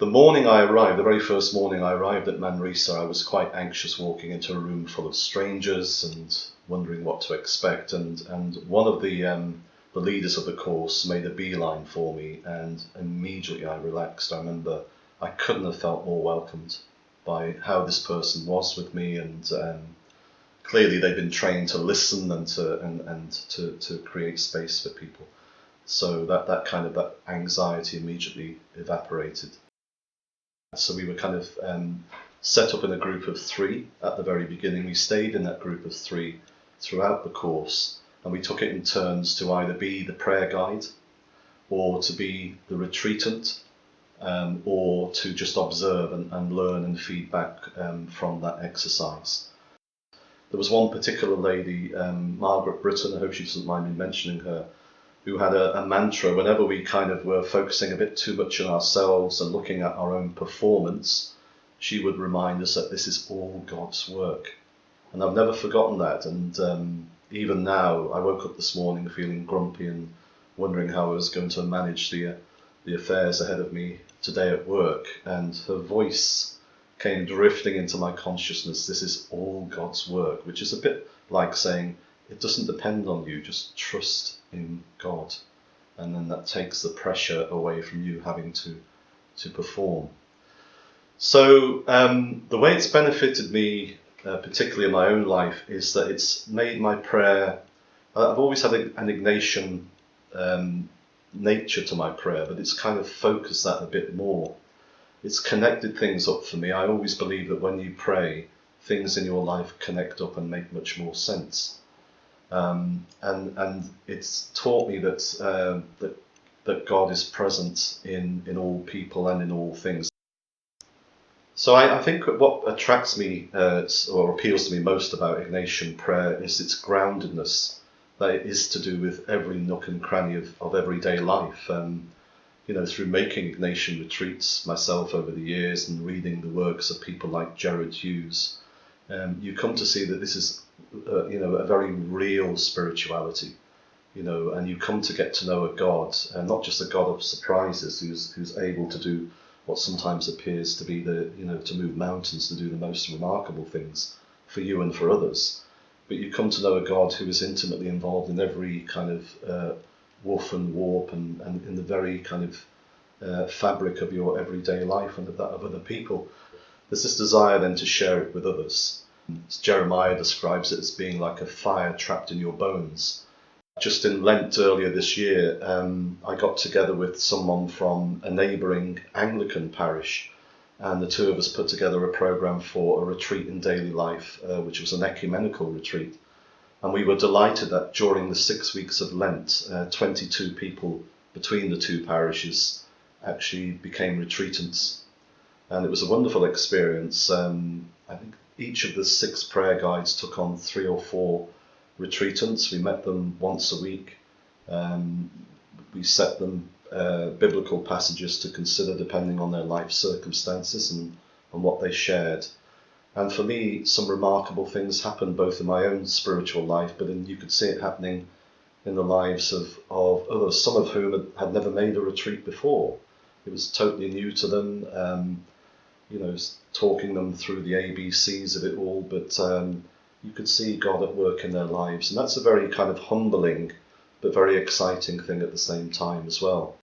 morning I arrived, the very first morning I arrived at Manresa, I was quite anxious walking into a room full of strangers and wondering what to expect. And one of the leaders of the course made a beeline for me, and immediately I relaxed. I remember I couldn't have felt more welcomed by how this person was with me, and clearly they've been trained to listen and to create space for people. So that anxiety immediately evaporated. So we were kind of set up in a group of three at the very beginning. We stayed in that group of three throughout the course, and we took it in turns to either be the prayer guide, or to be the retreatant, or to just observe and learn and feedback from that exercise. There was one particular lady, Margaret Britton, I hope she doesn't mind me mentioning her, who had a mantra whenever we kind of were focusing a bit too much on ourselves and looking at our own performance. She would remind us that this is all God's work. And I've never forgotten that. And even now, I woke up this morning feeling grumpy and wondering how I was going to manage the affairs ahead of me today at work. And her voice came drifting into my consciousness. This is all God's work, which is a bit like saying, it doesn't depend on you, just trust in God. And then that takes the pressure away from you having to perform. So the way it's benefited me, particularly in my own life, is that it's made my prayer, I've always had an Ignatian nature to my prayer, but it's kind of focused that a bit more. It's connected things up for me. I always believe that when you pray, things in your life connect up and make much more sense. And it's taught me that God is present in all people and in all things. So I think what attracts me or appeals to me most about Ignatian prayer is its groundedness, that it is to do with every nook and cranny of everyday life. Through making Ignatian retreats myself over the years and reading the works of people like Gerard Hughes, you come to see that this is a very real spirituality, and you come to get to know a God, and not just a God of surprises who's able to do what sometimes appears to be to move mountains, to do the most remarkable things for you and for others, but you come to know a God who is intimately involved in every kind of woof and warp and in the very kind of fabric of your everyday life and of that of other people. There's this desire then to share it with others. Jeremiah describes it as being like a fire trapped in your bones. Just in Lent earlier this year, I got together with someone from a neighbouring Anglican parish, and the two of us put together a programme for a retreat in daily life, which was an ecumenical retreat. And we were delighted that during the 6 weeks of Lent, 22 people between the two parishes actually became retreatants. And it was a wonderful experience. I think each of the 6 prayer guides took on 3 or 4 retreatants. We met them once a week. We set them biblical passages to consider depending on their life circumstances and what they shared. And for me, some remarkable things happened both in my own spiritual life, but you could see it happening in the lives of others, some of whom had never made a retreat before. It was totally new to them. Talking them through the ABCs of it all, but you could see God at work in their lives. And that's a very kind of humbling, but very exciting thing at the same time as well.